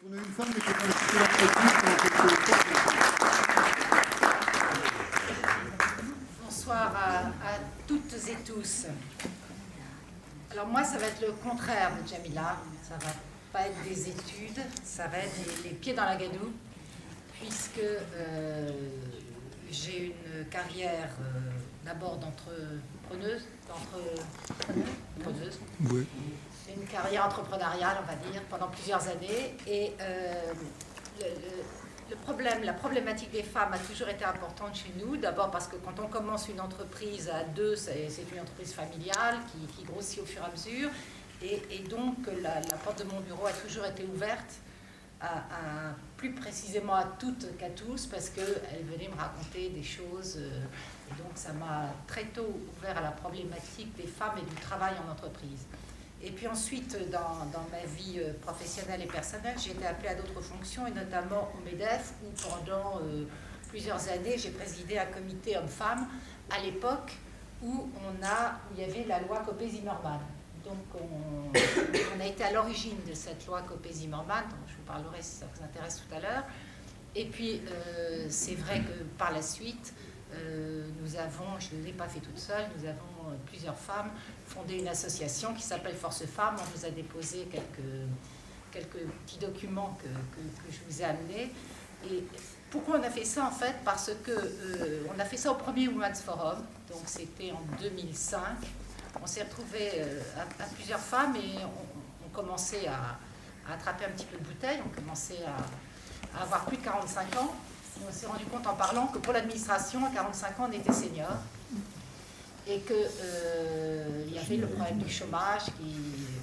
On a une femme qui est un petit peu Bonsoir à toutes et tous. Alors moi, ça va être le contraire de Jamila. Ça va pas être des études, ça va être les pieds dans la gadoue, puisque j'ai une carrière d'abord d'entrepreneuse. Oui. Une carrière entrepreneuriale, on va dire, pendant plusieurs années. Et la problématique des femmes a toujours été importante chez nous. D'abord parce que quand on commence une entreprise à deux, c'est une entreprise familiale qui grossit au fur et à mesure. Et donc la porte de mon bureau a toujours été ouverte, plus précisément à toutes qu'à tous, parce qu'elle venait me raconter des choses. Et donc ça m'a très tôt ouvert à la problématique des femmes et du travail en entreprise. Et puis ensuite, dans ma vie professionnelle et personnelle, j'ai été appelée à d'autres fonctions, et notamment au MEDEF, où pendant plusieurs années, j'ai présidé un comité hommes-femmes, à l'époque où il y avait la loi Copé-Zimmermann. Donc on a été à l'origine de cette loi Copé-Zimmermann, dont je vous parlerai si ça vous intéresse tout à l'heure. Et puis c'est vrai que par la suite, nous avons, je ne l'ai pas fait toute seule, nous avons plusieurs femmes fondé une association qui s'appelle Force Femmes. On nous a déposé quelques petits documents que je vous ai amenés. Et pourquoi on a fait ça en fait? Parce que on a fait ça au premier Women's Forum, donc c'était en 2005. On s'est retrouvés à plusieurs femmes et on commençait à attraper un petit peu de bouteille, on commençait à avoir plus de 45 ans. Et on s'est rendu compte en parlant que pour l'administration, à 45 ans, on était senior. Et qu'il y avait le problème du chômage qui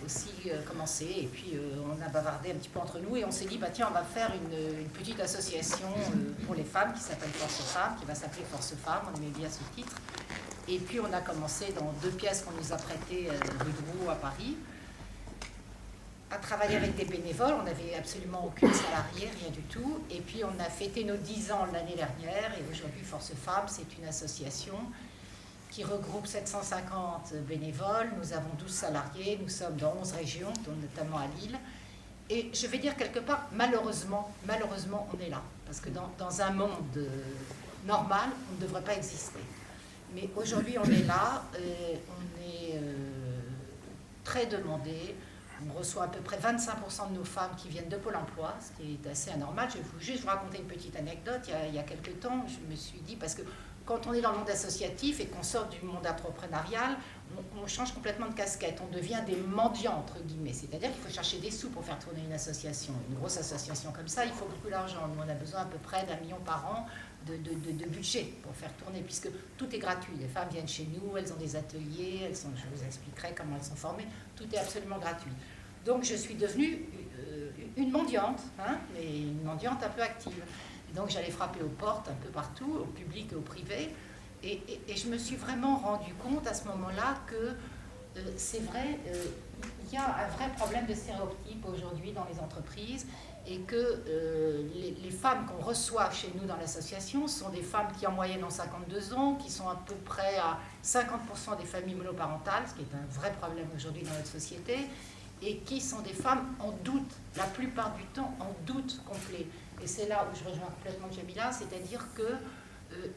aussi commençait. Et puis on a bavardé un petit peu entre nous et on s'est dit, bah, tiens, on va faire une petite association pour les femmes qui s'appelle Force Femmes, qui va s'appeler Force Femmes, on aimait bien ce titre. Et puis on a commencé dans 2 pièces qu'on nous a prêtées rue Drouot à Paris, à travailler avec des bénévoles. On n'avait absolument aucune salariée, rien du tout. Et puis on a fêté nos 10 ans l'année dernière. Et aujourd'hui, Force Femmes, c'est une association qui regroupe 750 bénévoles. Nous avons 12 salariés. Nous sommes dans 11 régions, dont notamment à Lille. Et je vais dire quelque part, malheureusement, on est là. Parce que dans un monde normal, on ne devrait pas exister. Mais aujourd'hui, on est là. On est très demandé. On reçoit à peu près 25% de nos femmes qui viennent de Pôle emploi, ce qui est assez anormal. Je vais juste vous raconter une petite anecdote. Il y a quelques temps, je me suis dit, parce que quand on est dans le monde associatif et qu'on sort du monde entrepreneurial, on change complètement de casquette. On devient des mendiants, entre guillemets. C'est-à-dire qu'il faut chercher des sous pour faire tourner une association. Une grosse association comme ça, il faut beaucoup d'argent. Nous, on a besoin à peu près d'1 million par an de budget pour faire tourner, puisque tout est gratuit. Les femmes viennent chez nous, elles ont des ateliers, je vous expliquerai comment elles sont formées. Tout est absolument gratuit. Donc je suis devenue une mendiante, mais une mendiante un peu active. Donc j'allais frapper aux portes un peu partout, au public et au privé, et je me suis vraiment rendu compte à ce moment-là que c'est vrai, il y a un vrai problème de stéréotypes aujourd'hui dans les entreprises, et que les femmes qu'on reçoit chez nous dans l'association sont des femmes qui en moyenne ont 52 ans, qui sont à peu près à 50% des familles monoparentales, ce qui est un vrai problème aujourd'hui dans notre société, et qui sont des femmes en doute, la plupart du temps en doute complet. Et c'est là où je rejoins complètement Jamila, c'est-à-dire que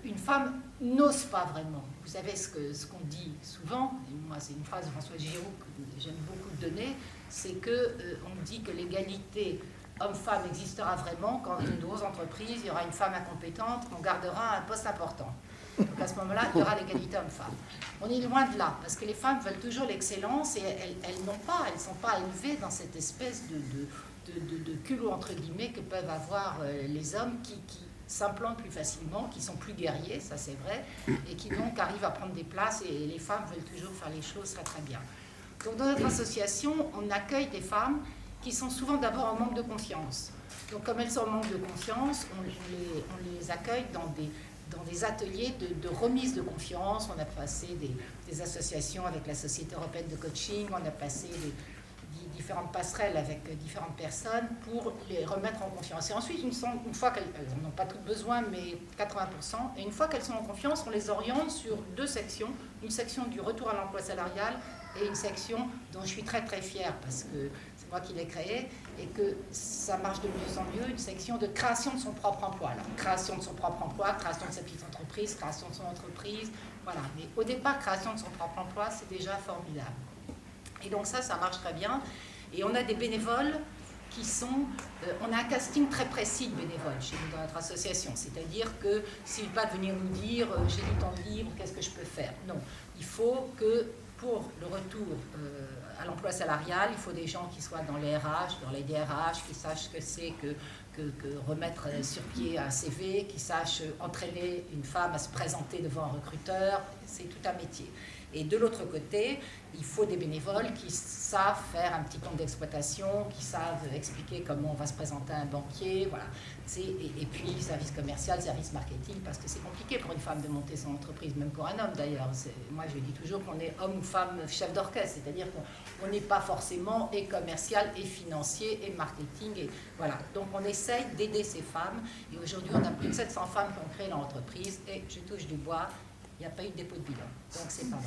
une femme n'ose pas vraiment. Vous savez ce qu'on dit souvent, et moi c'est une phrase de François Giroud que j'aime beaucoup donner, c'est qu'on dit que l'égalité homme-femme existera vraiment quand dans une grosse entreprise, il y aura une femme incompétente, on gardera un poste important. Donc à ce moment-là, il y aura l'égalité homme-femme. On est loin de là, parce que les femmes veulent toujours l'excellence et elles ne sont pas élevées dans cette espèce de culot, entre guillemets, que peuvent avoir les hommes qui s'implantent plus facilement, qui sont plus guerriers, ça c'est vrai, et qui donc arrivent à prendre des places, et les femmes veulent toujours faire les choses très très bien. Donc dans notre association, on accueille des femmes qui sont souvent d'abord en manque de confiance. Donc comme elles sont en manque de confiance, on les accueille dans des ateliers de remise de confiance. On a passé des associations avec la Société européenne de coaching, on a passé différentes passerelles avec différentes personnes pour les remettre en confiance. Et ensuite, une fois qu'elles n'ont pas toutes besoin, mais 80%, et une fois qu'elles sont en confiance, on les oriente sur 2 sections. Une section du retour à l'emploi salarial et une section dont je suis très très fière, parce que c'est moi qui l'ai créé, et que ça marche de mieux en mieux, une section de création de son propre emploi. Alors, création de son propre emploi, création de sa petite entreprise, création de son entreprise, voilà. Mais au départ, création de son propre emploi, c'est déjà formidable. Et donc ça marche très bien. Et on a des bénévoles qui sont... on a un casting très précis de bénévoles chez nous dans notre association. C'est-à-dire que s'ils ne pas venir nous dire « j'ai du temps libre, qu'est-ce que je peux faire ?» Non, il faut que pour le retour à l'emploi salarial, il faut des gens qui soient dans les RH, dans les DRH, qui sachent ce que c'est que remettre sur pied un CV, qui sachent entraîner une femme à se présenter devant un recruteur. C'est tout un métier. Et de l'autre côté, il faut des bénévoles qui savent faire un petit compte d'exploitation, qui savent expliquer comment on va se présenter à un banquier, voilà. Et puis service commercial, service marketing, parce que c'est compliqué pour une femme de monter son entreprise, même pour un homme d'ailleurs. Moi je dis toujours qu'on est homme ou femme chef d'orchestre, c'est-à-dire qu'on n'est pas forcément et commercial et financier et marketing. Et voilà. Donc on essaye d'aider ces femmes. Et aujourd'hui on a plus de 700 femmes qui ont créé leur entreprise et je touche du bois. Il n'y a pas eu de dépôt de bilan, donc c'est pas mal.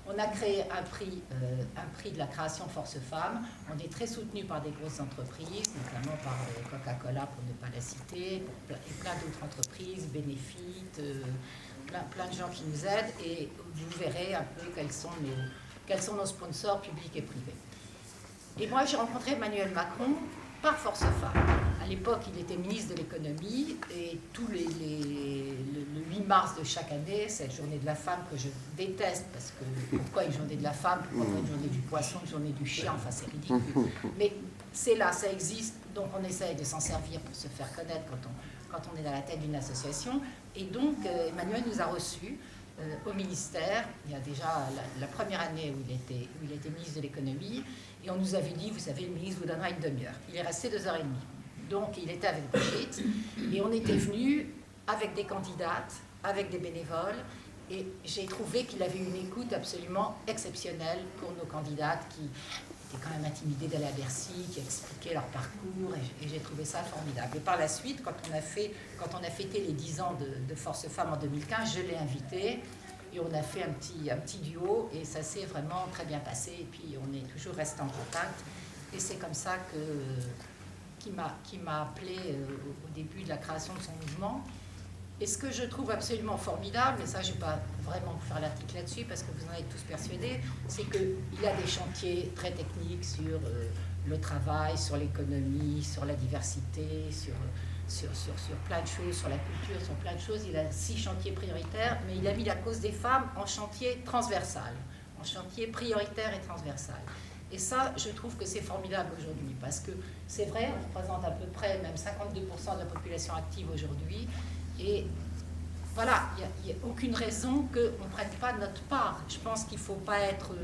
On a créé un prix de la création Force Femmes. On est très soutenu par des grosses entreprises, notamment par Coca-Cola, pour ne pas la citer, et plein d'autres entreprises, Benefit, plein de gens qui nous aident. Et vous verrez un peu quels sont nos sponsors publics et privés. Et moi, j'ai rencontré Emmanuel Macron par Force Femmes. À l'époque, il était ministre de l'économie et le 8 mars de chaque année, cette journée de la femme que je déteste, parce que pourquoi une journée de la femme, pourquoi pas une journée du poisson, une journée du chien, enfin c'est ridicule. Mais c'est là, ça existe, donc on essaye de s'en servir pour se faire connaître quand on est à la tête d'une association. Et donc Emmanuel nous a reçus au ministère, il y a déjà la première année où il était ministre de l'économie, et on nous avait dit, vous savez, le ministre vous donnera une demi-heure. Il est resté 2h30. Donc il était avec Brigitte, et on était venus avec des candidates, avec des bénévoles, et j'ai trouvé qu'il avait une écoute absolument exceptionnelle pour nos candidates qui étaient quand même intimidées d'aller à Bercy, qui expliquaient leur parcours, et j'ai trouvé ça formidable. Et par la suite, quand on a fêté les 10 ans de Force Femmes en 2015, je l'ai invité, et on a fait un petit duo, et ça s'est vraiment très bien passé, et puis on est toujours resté en contact, et c'est comme ça qui m'a appelé au début de la création de son mouvement. Et ce que je trouve absolument formidable, et ça je ne vais pas vraiment vous faire l'article là-dessus parce que vous en êtes tous persuadés, c'est qu'il a des chantiers très techniques sur le travail, sur l'économie, sur la diversité, sur plein de choses, sur la culture, sur plein de choses. Il a 6 chantiers prioritaires, mais il a mis la cause des femmes en chantier transversal, en chantier prioritaire et transversal. Et ça, je trouve que c'est formidable aujourd'hui, parce que c'est vrai, on représente à peu près même 52% de la population active aujourd'hui, et voilà, il n'y a aucune raison qu'on ne prenne pas notre part. Je pense qu'il ne faut pas être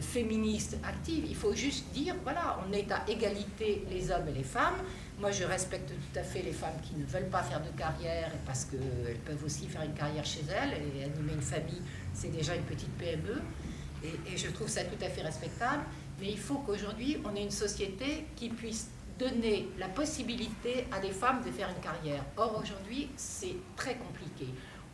féministe active, il faut juste dire, voilà, on est à égalité les hommes et les femmes. Moi, je respecte tout à fait les femmes qui ne veulent pas faire de carrière, parce qu'elles peuvent aussi faire une carrière chez elles, et animer une famille, c'est déjà une petite PME, et je trouve ça tout à fait respectable. Mais il faut qu'aujourd'hui, on ait une société qui puisse donner la possibilité à des femmes de faire une carrière. Or, aujourd'hui, c'est très compliqué.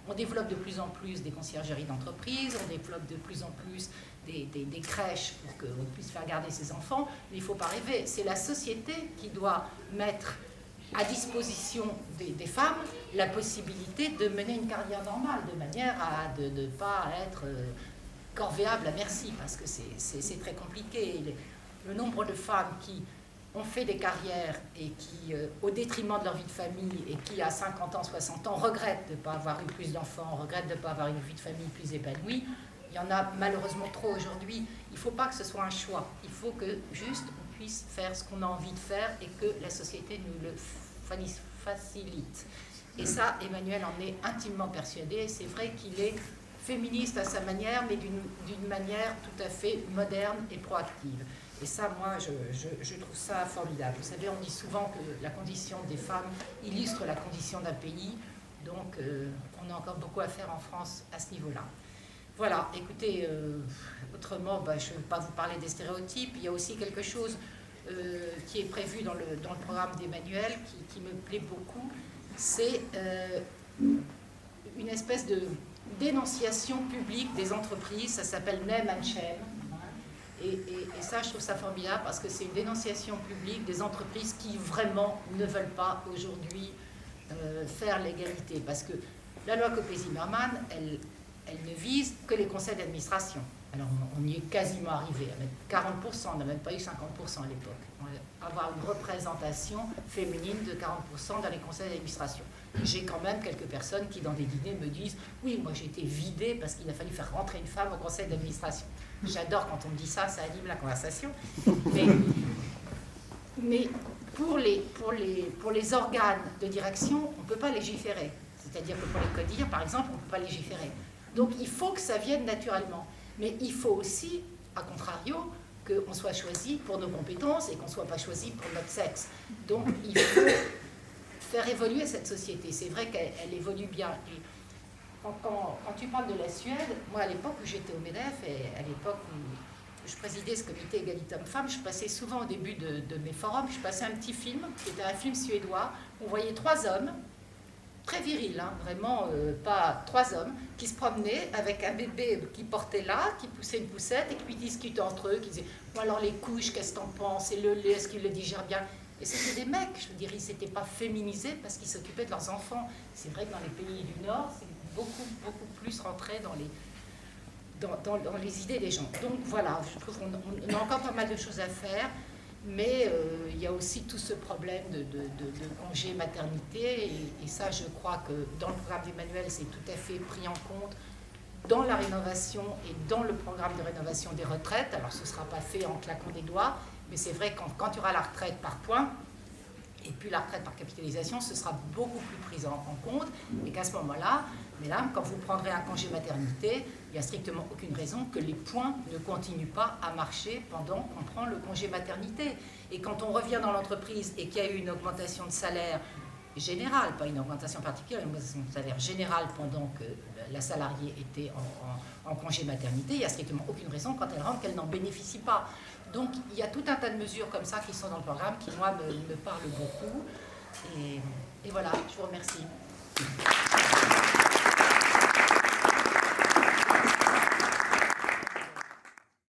On développe de plus en plus des conciergeries d'entreprise, on développe de plus en plus des crèches pour qu'on puisse faire garder ses enfants, mais il ne faut pas rêver. C'est la société qui doit mettre à disposition des femmes la possibilité de mener une carrière normale, de manière à ne pas être corvéable à merci, parce que c'est très compliqué. Le nombre de femmes qui ont fait des carrières et qui, au détriment de leur vie de famille, et qui, à 50 ans, 60 ans, regrettent de ne pas avoir eu plus d'enfants, regrettent de ne pas avoir une vie de famille plus épanouie, il y en a malheureusement trop aujourd'hui. Il ne faut pas que ce soit un choix. Il faut que juste on puisse faire ce qu'on a envie de faire et que la société nous le facilite. Et ça, Emmanuel en est intimement persuadé. C'est vrai qu'il est féministe à sa manière, mais d'une manière tout à fait moderne et proactive. Et ça, moi, je trouve ça formidable. Vous savez, on dit souvent que la condition des femmes illustre la condition d'un pays, donc on a encore beaucoup à faire en France à ce niveau-là. Voilà, écoutez, autrement, je ne vais pas vous parler des stéréotypes. Il y a aussi quelque chose qui est prévu dans le programme d'Emmanuel qui me plaît beaucoup, c'est une espèce de dénonciation publique des entreprises, ça s'appelle Name and Shame, Et ça, je trouve ça formidable parce que c'est une dénonciation publique des entreprises qui vraiment ne veulent pas aujourd'hui faire l'égalité. Parce que la loi Copé-Zimmermann, elle ne vise que les conseils d'administration. Alors on y est quasiment arrivé, à mettre 40%, on n'a même pas eu 50% à l'époque. On va avoir une représentation féminine de 40% dans les conseils d'administration. J'ai quand même quelques personnes qui, dans des dîners, me disent « Oui, moi j'ai été vidée parce qu'il a fallu faire rentrer une femme au conseil d'administration. » J'adore quand on me dit ça, ça anime la conversation. Mais pour les organes de direction, on ne peut pas légiférer. C'est-à-dire que pour les codires, par exemple, on ne peut pas légiférer. Donc il faut que ça vienne naturellement. Mais il faut aussi, à contrario, qu'on soit choisi pour nos compétences et qu'on ne soit pas choisi pour notre sexe. Donc il faut faire évoluer cette société. C'est vrai qu'elle évolue bien. Et quand tu parles de la Suède, moi à l'époque où j'étais au MEDEF et à l'époque où je présidais ce comité égalité hommes-femmes, je passais souvent au début de mes forums, je passais un petit film, qui était un film suédois, où on voyait 3 hommes, très virils, hein, vraiment pas 3 hommes, qui se promenaient avec un bébé qui portait là, qui poussait une poussette et qui discutaient entre eux, qui disaient « alors les couches, qu'est-ce que t'en penses? Et le lait, est-ce qu'ils le digèrent bien ?» Et c'était des mecs, je veux dire, ils ne s'étaient pas féminisés parce qu'ils s'occupaient de leurs enfants. C'est vrai que dans les pays du Nord, c'est beaucoup plus rentré dans les idées des gens. Donc voilà, je trouve qu'on a encore pas mal de choses à faire, mais il y a aussi tout ce problème de congé maternité, et ça, je crois que dans le programme d'Emmanuel, c'est tout à fait pris en compte dans la rénovation et dans le programme de rénovation des retraites. Alors ce ne sera pas fait en claquant des doigts, mais c'est vrai que quand tu auras la retraite par points, et puis la retraite par capitalisation, ce sera beaucoup plus pris en compte, et qu'à ce moment-là, mesdames, quand vous prendrez un congé maternité, il n'y a strictement aucune raison que les points ne continuent pas à marcher pendant qu'on prend le congé maternité. Et quand on revient dans l'entreprise et qu'il y a eu une augmentation de salaire générale, pas une augmentation particulière, une augmentation de salaire générale pendant que la salariée était en congé maternité, il n'y a strictement aucune raison quand elle rentre qu'elle n'en bénéficie pas. Donc il y a tout un tas de mesures comme ça qui sont dans le programme qui, moi, me parlent beaucoup. Et voilà, je vous remercie.